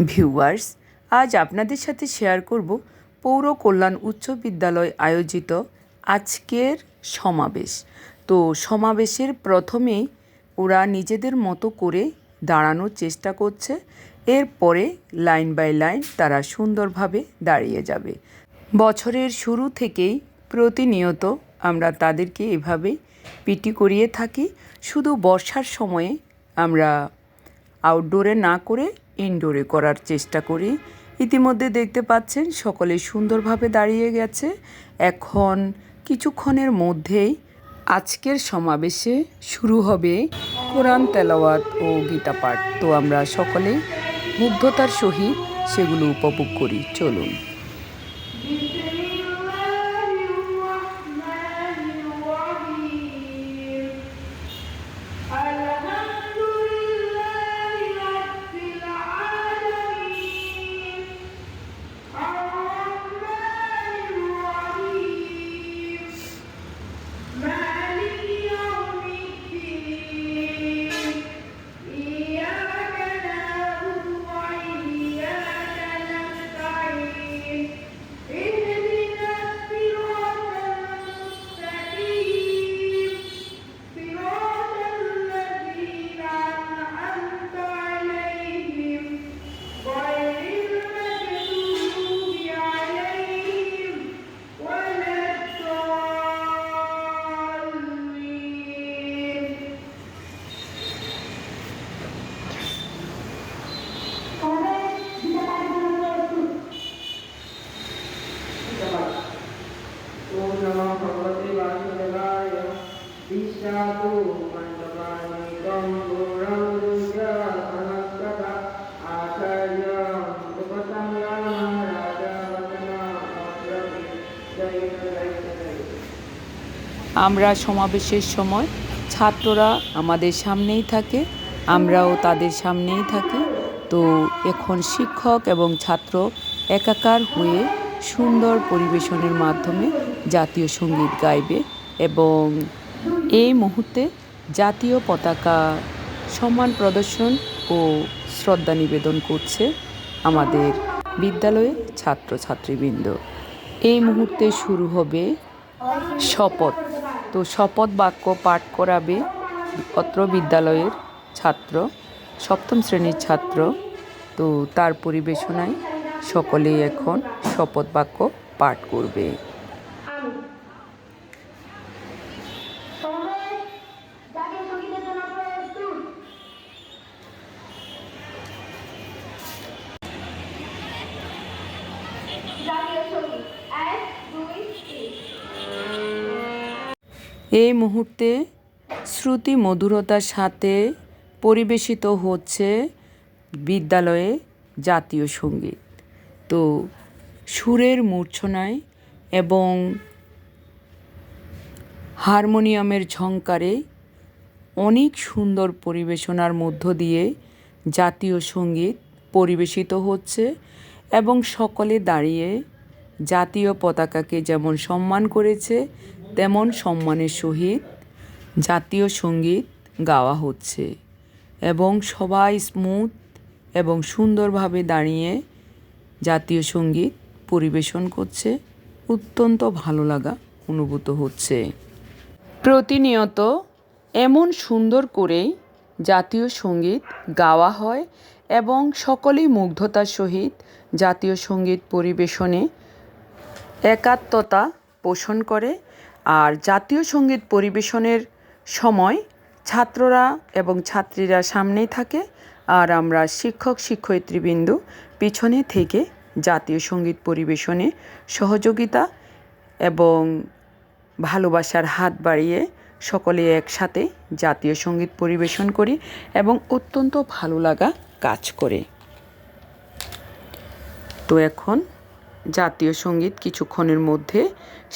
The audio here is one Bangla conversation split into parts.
ভিউয়ার্স, আজ আপনাদের সাথে শেয়ার করব পৌর কল্যাণ উচ্চ বিদ্যালয় আয়োজিত আজকের সমাবেশ। তো সমাবেশের প্রথমেই ওরা নিজেদের মতো করে দাঁড়ানোর চেষ্টা করছে, এরপরে লাইন বাই লাইন তারা সুন্দরভাবে দাঁড়িয়ে যাবে। বছরের শুরু থেকেই প্রতিনিয়ত আমরা তাদেরকে এভাবেই পিটি করিয়ে থাকি। শুধু বর্ষার সময়ে আমরা আউটডোরে না করে ইনডোরে করার চেষ্টা করি। ইতিমধ্যে দেখতে পাচ্ছেন সকলে সুন্দরভাবে দাঁড়িয়ে গেছে। এখন কিছুক্ষণের মধ্যেই আজকের সমাবেশে শুরু হবে কোরআন তেলাওয়াত ও গীতা পাঠ। তো আমরা সকলে মুগ্ধতার সহিত সেগুলো উপভোগ করি। চলুন। আমরা সমাবেশের সময় ছাত্ররা আমাদের সামনেই থাকে, আমরাও তাদের সামনেই থাকি। তো এখন শিক্ষক এবং ছাত্র একাকার হয়ে সুন্দর পরিবেশনের মাধ্যমে জাতীয় সঙ্গীত গাইবে এবং এই মুহূর্তে জাতীয় পতাকা সম্মান প্রদর্শন ও শ্রদ্ধা নিবেদন করছে আমাদের বিদ্যালয়ের ছাত্রছাত্রীবৃন্দ। এই মুহূর্তে শুরু হবে শপথ। তো শপথ বাক্য পাঠ করাবে অত্র বিদ্যালয়ের ছাত্র, সপ্তম শ্রেণীর ছাত্র। তো তার পরিবেশনায় সকলেই এখন শপথ বাক্য পাঠ করবে। এই মুহূর্তে শ্রুতি মধুরতার সাথে পরিবেশিত হচ্ছে বিদ্যালয়ে জাতীয় সঙ্গীত। তো সুরের মূর্ছনায় এবং হারমোনিয়ামের ঝংকারে অনেক সুন্দর পরিবেশনার মধ্য দিয়ে জাতীয় সঙ্গীত পরিবেশিত হচ্ছে এবং সকলে দাঁড়িয়ে জাতীয় পতাকাকে যেমন সম্মান করেছে তেমন সম্মানের সহিত জাতীয় সঙ্গীত গাওয়া হচ্ছে এবং সবাই স্মুথ এবং সুন্দরভাবে দাঁড়িয়ে জাতীয় সঙ্গীত পরিবেশন করছে। অত্যন্ত ভালো লাগা অনুভূত হচ্ছে। প্রতিনিয়ত এমন সুন্দর করেই জাতীয় সঙ্গীত গাওয়া হয় এবং সকলেই মুগ্ধতার সহিত জাতীয় সঙ্গীত পরিবেশনে একাত্মতা পোষণ করে। আর জাতীয় সঙ্গীত পরিবেশনের সময় ছাত্ররা এবং ছাত্রীরা সামনেই থাকে আর আমরা শিক্ষক শিক্ষয়িত্রীবৃন্দ পিছনে থেকে জাতীয় সঙ্গীত পরিবেশনে সহযোগিতা এবং ভালোবাসার হাত বাড়িয়ে সকলে একসাথে জাতীয় সঙ্গীত পরিবেশন করি এবং অত্যন্ত ভালো লাগা কাজ করে। তো এখন জাতীয় সঙ্গীত কিছুক্ষণের মধ্যে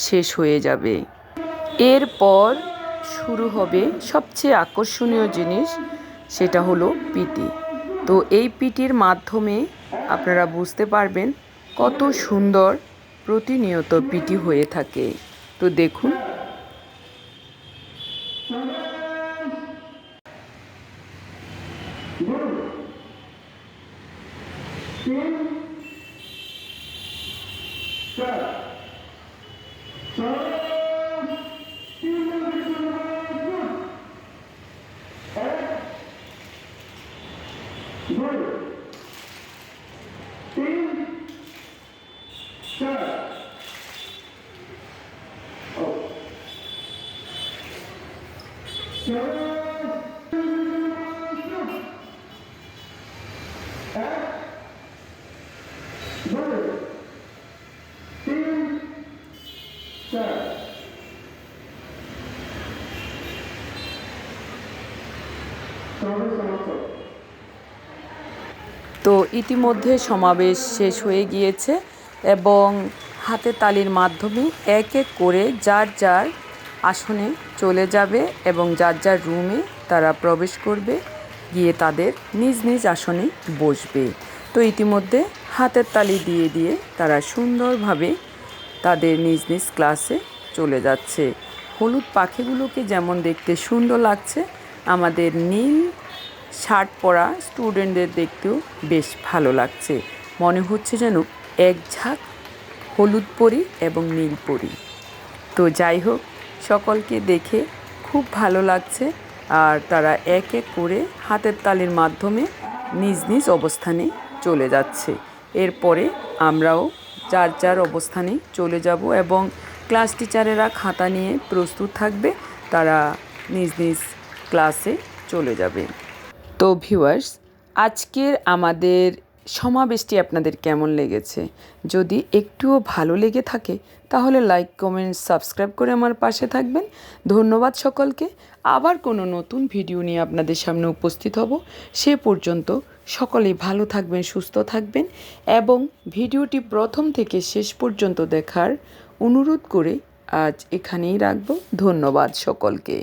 শেষ হয়ে যাবে। এরপর শুরু হবে সবচেয়ে আকর্ষণীয় জিনিস, সেটা হলো পিটি। তো এই পিটির মাধ্যমে আপনারা বুঝতে পারবেন কত সুন্দর প্রতিনিয়ত পিটি হয়ে থাকে। তো দেখুন। তো ইতিমধ্যে সমাবেশ শেষ হয়ে গিয়েছে এবং হাতে তালির মাধ্যমে এক এক করে যার যার আসনে চলে যাবে এবং যার যার রুমে তারা প্রবেশ করবে, গিয়ে তাদের নিজ নিজ আসনে বসবে। তো ইতিমধ্যে হাতের তালি দিয়ে দিয়ে তারা সুন্দরভাবে তাদের নিজ নিজ ক্লাসে চলে যাচ্ছে। হলুদ পাখিগুলোকে যেমন দেখতে সুন্দর লাগছে, আমাদের নীল শার্ট পরা স্টুডেন্টদের দেখতেও বেশ ভালো লাগছে। মনে হচ্ছে যেন এক ঝাঁক হলুদ পরি এবং নীল পরি। তো যাই হোক, সকলকে দেখে খুব ভালো লাগছে আর তারা এক এক করে হাতের তালির মাধ্যমে নিজ নিজ অবস্থানে চলে যাচ্ছে। এরপরে আমরাও যার যার অবস্থানে চলে যাব এবং ক্লাস টিচারেরা খাতা নিয়ে প্রস্তুত থাকবে, তারা নিজ নিজ ক্লাসে চলে যাবে। তো ভিউয়ার্স, আজকের আমাদের সমাবেশটি আপনাদের কেমন লেগেছে? যদি একটুও ভালো লেগে থাকে তাহলে লাইক, কমেন্ট, সাবস্ক্রাইব করে আমার পাশে থাকবেন। ধন্যবাদ সকলকে। আবার কোনো নতুন ভিডিও নিয়ে আপনাদের সামনে উপস্থিত হব। সে পর্যন্ত সকলেই ভালো থাকবেন, সুস্থ থাকবেন এবং ভিডিওটি প্রথম থেকে শেষ পর্যন্ত দেখার অনুরোধ করে আজ এখানেই রাখব। ধন্যবাদ সকলকে।